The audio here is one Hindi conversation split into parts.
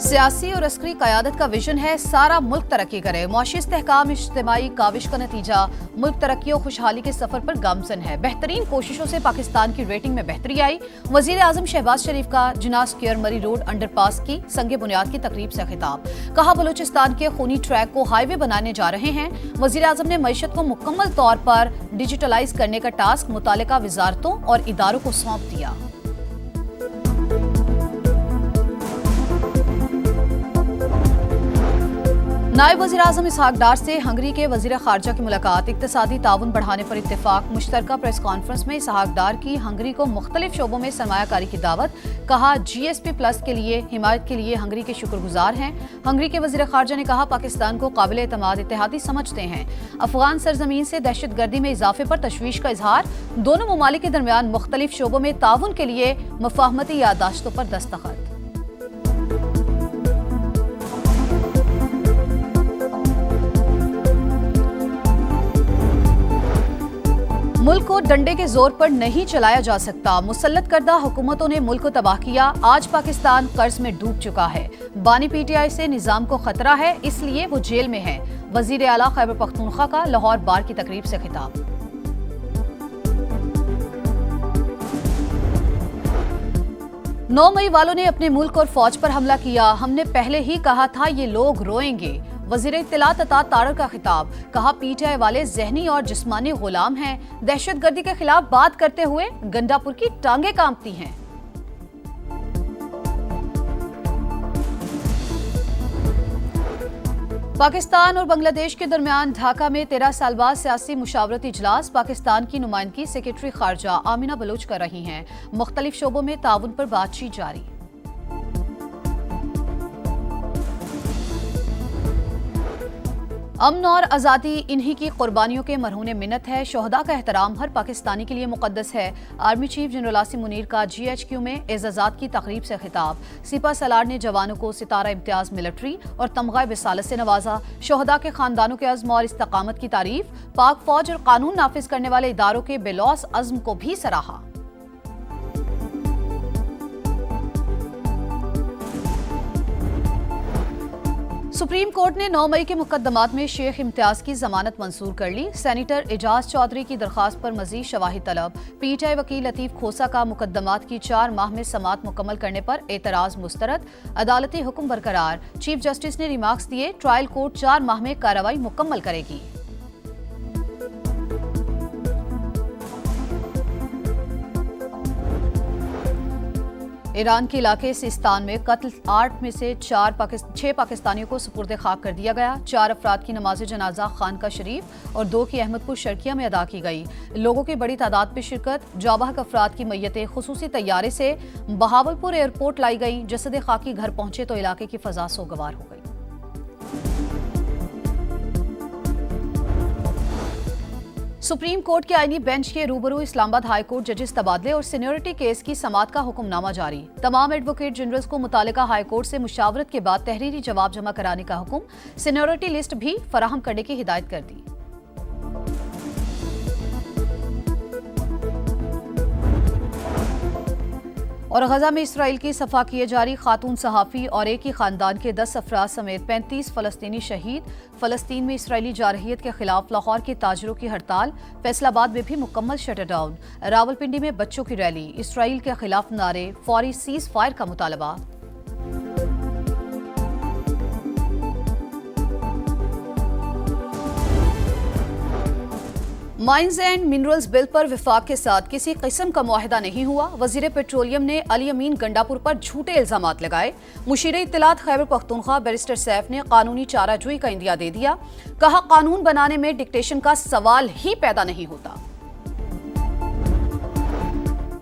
सियासी और अस्करी क़यादत का विजन है सारा मुल्क तरक्की करे। मुआशी इस्तेहकाम इज्तिमाई काविश का नतीजा मुल्क तरक्की और खुशहाली के सफर पर गामजन है। बेहतरीन कोशिशों से पाकिस्तान की रेटिंग में बेहतरी आई। वजीर आजम शहबाज शरीफ का जिन्ना स्क्वायर मरी रोड अंडरपास की संगे बुनियाद की तकरीब से खिताब। कहा बलूचिस्तान के खूनी ट्रैक को हाईवे बनाने जा रहे हैं। वजीर आजम ने मईशत को मुकम्मल तौर पर डिजिटलाइज करने का टास्क मुतालिका वजारतों और इदारों को सौंप दिया। नायब वज़ीर आज़म इसहाक डार से हंगरी के वज़ीर ख़ारजा की मुलाकात। इक़्तिसादी ताउन बढ़ाने पर इत्तेफाक। मुश्तरका प्रेस कॉन्फ्रेंस में इसहाक डार की हंगरी को मुख्तलिफ शोबों में सरमायाकारी की दावत। कहा GSP प्लस के लिए हिमायत के लिए हंगरी के शुक्रगुजार हैं। हंगरी के वज़ीर ख़ारजा ने कहा पाकिस्तान को काबिल एतमाद इत्तेहादी समझते हैं। अफगान सरजमीन से दहशतगर्दी में इजाफे पर तशवीश का इजहार। दोनों ममालिक के दरमियान मुख्तलिफ शोबों में ताउन के लिए मफाहमती याददाश्तों पर दस्तखत। मुल्क को डंडे के जोर पर नहीं चलाया जा सकता। मुसल्लत करदा हुकूमतों ने मुल्क को तबाह किया। आज पाकिस्तान कर्ज में डूब चुका है। बानी PTI से निजाम को खतरा है, इसलिए वो जेल में है। वजीर आला खैबर पख्तूनख्वा का लाहौर बार की तकरीब से खिताब। 9 मई वालों ने अपने मुल्क और फौज पर हमला किया। हमने पहले ही कहा था ये लोग रोएंगे। वज़ीर इत्तलात अता तारड़ का खिताब। कहा PTI वाले जहनी और जिस्मानी गुलाम हैं। दहशतगर्दी के खिलाफ बात करते हुए गंडापुर की टांगें कांपती हैं। पाकिस्तान और बांग्लादेश के दरमियान ढाका में 13 साल बाद सियासी मुशावरती इजलास। पाकिस्तान की नुमाइंदगी सेक्रेटरी खारजा आमिना बलोच कर रही हैं। मुख्तलिफ शोबों में ताउन पर बातचीत जारी। अमन और आज़ादी इन्हीं की कुर्बानियों के मरहून मिन्नत है। शोहदा का एहतराम हर पाकिस्तानी के लिए मुकद्दस है। Army chief general Asim Munir का GHQ में एजाज़ात की तकरीब से खिताब। सिपा सलार ने जवानों को सितारा इम्तियाज मिलिट्री और तमगा विसालत से नवाजा। शोहदा के खानदानों के अज़्म और इस्तकामत की तारीफ। पाक फौज और कानून नाफिज करने वाले इदारों के बेलौस अज़्म को भी सराहा। सुप्रीम कोर्ट ने 9 मई के मुकदमात में शेख इम्तियाज की जमानत मंजूर कर ली। सेनेटर एजाज चौधरी की दरखास्त पर मजीद शवाहिद तलब। PTI वकील लतीफ खोसा का मुकदमात की 4 माह में समात मुकम्मल करने पर एतराज मुस्तरद। अदालती हुक्म बरकरार। चीफ जस्टिस ने रिमार्क्स दिए। ट्रायल कोर्ट 4 माह में कार्रवाई मुकम्मल करेगी। ईरान के इलाके सिस्तान में कत्ल 8 में से 6 पाकिस्तानियों को सुपुर्द खाक कर दिया गया। 4 अफराद की नमाज जनाजा खानका शरीफ और 2 की अहमदपुर शर्किया में अदा की गई। लोगों की बड़ी तादाद में शिरकत। जाबाहक अफराद की मैयतें खुसूसी तैयारे से बहावलपुर एयरपोर्ट लाई गई। जसद खाकी घर पहुंचे तो इलाके की फजा सोगवार हो गई। सुप्रीम कोर्ट के आईनी बेंच के रूबरू इस्लामाबाद हाई कोर्ट जजेस तबादले और सीनियरिटी केस की समाअत का हुक्मनामा जारी। तमाम एडवोकेट जनरल्स को मुतालिका हाई कोर्ट से मुशावरत के बाद तहरीरी जवाब जमा कराने का हुक्म। सीनियरिटी लिस्ट भी फराहम करने की हिदायत कर दी। और गजा में इसराइल की सफा किए जारी। खातून सहाफ़ी और एक ही खानदान के 10 अफराद समेत 35 फलस्तीनी शहीद। फलस्तीन में इसराइली जारहियत के खिलाफ लाहौर के ताजरों की हड़ताल। फैसलाबाद में भी मुकम्मल शटरडाउन। रावलपिंडी में बच्चों की रैली। इसराइल के खिलाफ नारे। फौरी सीज फायर का मुतालबा। माइंस एंड मिनरल्स बिल पर विफाक के साथ किसी किस्म का मुआहिदा नहीं हुआ। वजीर पेट्रोलियम ने अली अमीन गंडापुर पर झूठे इल्जामात लगाए। मुशीर इत्तलात खैबर पख्तूनख्वा बैरिस्टर सैफ ने कानूनी चाराजोई का इंदिया दे दिया। कहा कानून बनाने में डिक्टेशन का सवाल ही पैदा नहीं होता।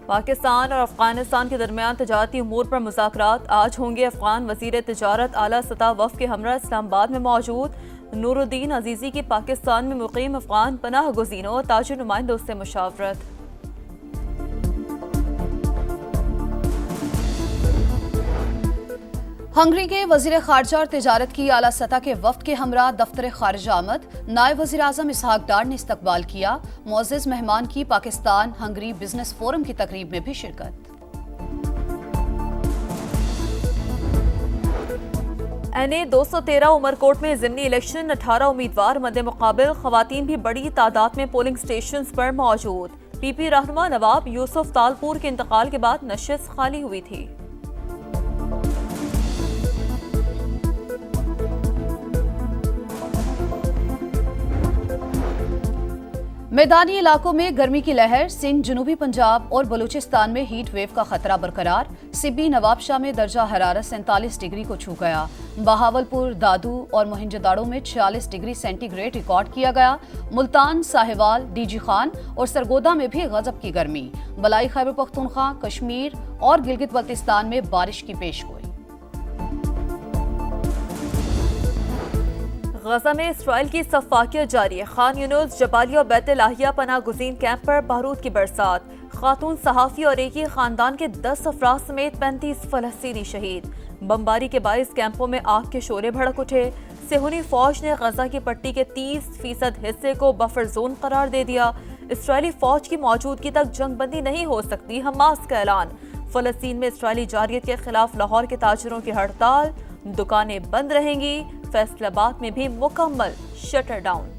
पाकिस्तान और अफगानिस्तान के दरमियान तजारती उमूर पर मुज़ाकरात। आज होंगे। अफगान वज़ीर तिजारत आला सतह वफ़द के हमरा इस्लामाबाद में मौजूद। नूरुद्दीन अजीज़ी की पाकिस्तान में मुकीम अफगान पनाह गुज़ीनों और ताजिर नुमाइंदों से मुशावरत। हंगरी के वजीर खारजा और तिजारत की आला सतह के वफ्द के हमरा दफ्तर खारजा आमद। नायब वजीर आजम इसहाक डार ने इस्तकबाल किया। मुअज़्ज़िज़ मेहमान की पाकिस्तान हंगरी बिजनेस फोरम की तकरीब में भी शिरकत। NA 213 उमरकोट में ज़िमनी इलेक्शन 18 उम्मीदवार मद्दे मुकाबिल खवातीन भी बड़ी तादाद में पोलिंग स्टेशंस पर मौजूद। PP रहनुमा नवाब यूसुफ तालपुर के इंतकाल के बाद नशिस्त खाली हुई थी। मैदानी इलाकों में गर्मी की लहर, सिंध, जनूबी पंजाब और बलूचिस्तान में हीट वेव का खतरा बरकरार। सिब्बी नवाबशाह में दर्जा हरारत 47 डिग्री को छू गया। बहावलपुर, दादू और मोहिंजोदाड़ो में 46 डिग्री सेंटीग्रेड रिकॉर्ड किया गया। मुल्तान, साहिवाल, डीजी खान और सरगोदा में भी गजब की गर्मी। बलाई खैबर पख्तूनख्वा, कश्मीर और गिलगित बल्तिस्तान में बारिश की पेशगोई। गजा में इसराइल की सफाकियत जारी। खान यूनुस, जबालिया और बैत-ए-लाहिया पनाह गुज़ीन कैंप पर बारूद की बरसात। खातून सहाफ़ी और एक ही खानदान के 10 अफराद समेत 35 फलस्तीनी शहीद। बमबारी के बाइस कैंपों में आग के शोले भड़क उठे। सेहूनी फौज ने गजा की पट्टी के 30% हिस्से को बफर जोन करार दे दिया। इसराइली फौज की मौजूदगी तक जंगबंदी नहीं हो सकती, हमास का ऐलान। फलस्तीन में इसराइली जारियत के खिलाफ लाहौर के ताजिरों की हड़ताल। दुकानें बंद रहेंगी। फैसलाबाद में भी मुकम्मल शटर डाउन।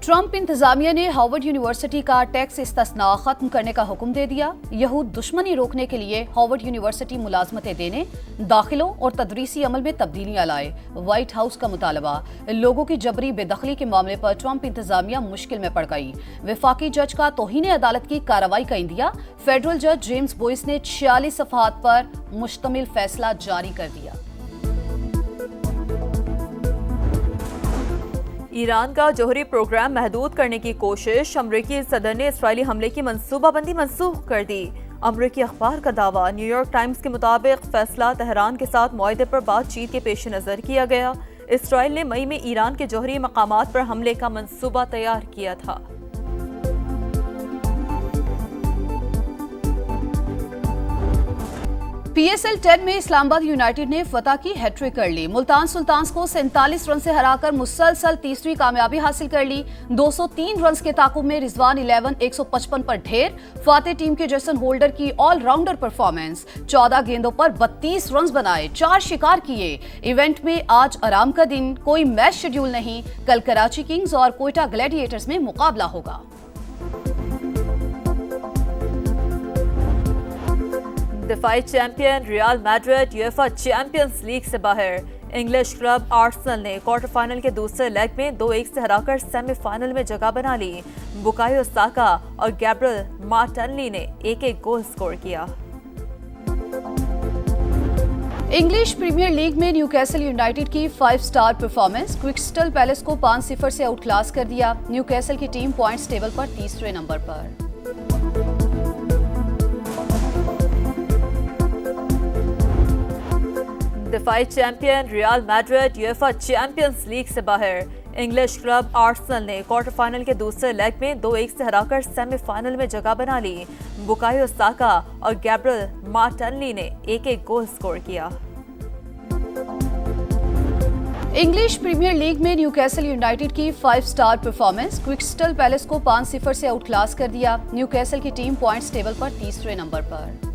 ट्रंप इंतजामिया ने हार्वर्ड यूनिवर्सिटी का टैक्स इस्तिस्ना खत्म करने का हुक्म दे दिया। यहूद दुश्मनी रोकने के लिए हार्वर्ड यूनिवर्सिटी मुलाजमतें देने, दाखिलों और तदरीसी अमल में तब्दीलियां लाए। व्हाइट हाउस का मुतालबा। लोगों की जबरी बेदखली के मामले पर ट्रंप इंतजामिया मुश्किल में पड़ गई। वफाकी जज का तौहीन अदालत की कार्रवाई का इंदिया। फेडरल जज जेम्स बोइस ने 46 सफ़हात पर मुश्तमिल फैसला जारी कर दिया। ईरान का जौहरी प्रोग्राम महदूद करने की कोशिश। अमरीकी सदर ने इसराइली हमले की मंसूबाबंदी मनसूख कर दी। अमरीकी अखबार का दावा। न्यूयॉर्क टाइम्स के मुताबिक फैसला तेहरान के साथ मुआहदे पर बातचीत के पेश नज़र किया गया। इसराइल ने मई में ईरान के जौहरी मकामात पर हमले का मंसूबा तैयार किया था। PSL 10 में इस्लामाबाद यूनाइटेड ने फतह की हैट्रिक कर ली। मुल्तान सुल्तान्स को 47 रन से हराकर मुसलसल तीसरी कामयाबी हासिल कर ली। 203 रन के ताकुब में रिजवान 11 155 पर ढेर। फाते टीम के जेसन होल्डर की ऑलराउंडर परफॉर्मेंस। 14 गेंदों पर 32 रन बनाए, 4 शिकार किए। इवेंट में आज आराम का दिन, कोई मैच शेड्यूल नहीं। कल कराची किंग्स और कोयटा ग्लैडिएटर्स में मुकाबला होगा। दिफाई champion real Madrid UEFA champions league से बाहर। इंग्लिश क्लब आर्सेनल ने क्वार्टर फाइनल के दूसरे लेग में 2-1 से हराकर सेमीफाइनल में जगह बना ली। बुकायो साका और गैब्रियल मार्टिनेली ने एक-एक गोल स्कोर किया। इंग्लिश प्रीमियर लीग में न्यूकैसल यूनाइटेड की 5 स्टार परफॉर्मेंस। क्रिस्टल पैलेस को 5-0 से आउट क्लास कर दिया। न्यूकैसल की टीम पॉइंट्स टेबल पर तीसरे नंबर पर। दिफाई champion real Madrid UEFA champions league से बाहर। इंग्लिश क्लब आर्सेनल ने क्वार्टर फाइनल के दूसरे लेग में 2-1 से हराकर सेमीफाइनल में जगह बना ली। बुकायो साका और गैब्रियल मार्टिनेली ने एक-एक गोल स्कोर किया। इंग्लिश प्रीमियर लीग में न्यूकैसल यूनाइटेड की 5 स्टार परफॉर्मेंस। क्रिस्टल पैलेस को 5-0 से आउट क्लास कर दिया। न्यूकैसल की टीम पॉइंट्स टेबल पर तीसरे नंबर पर।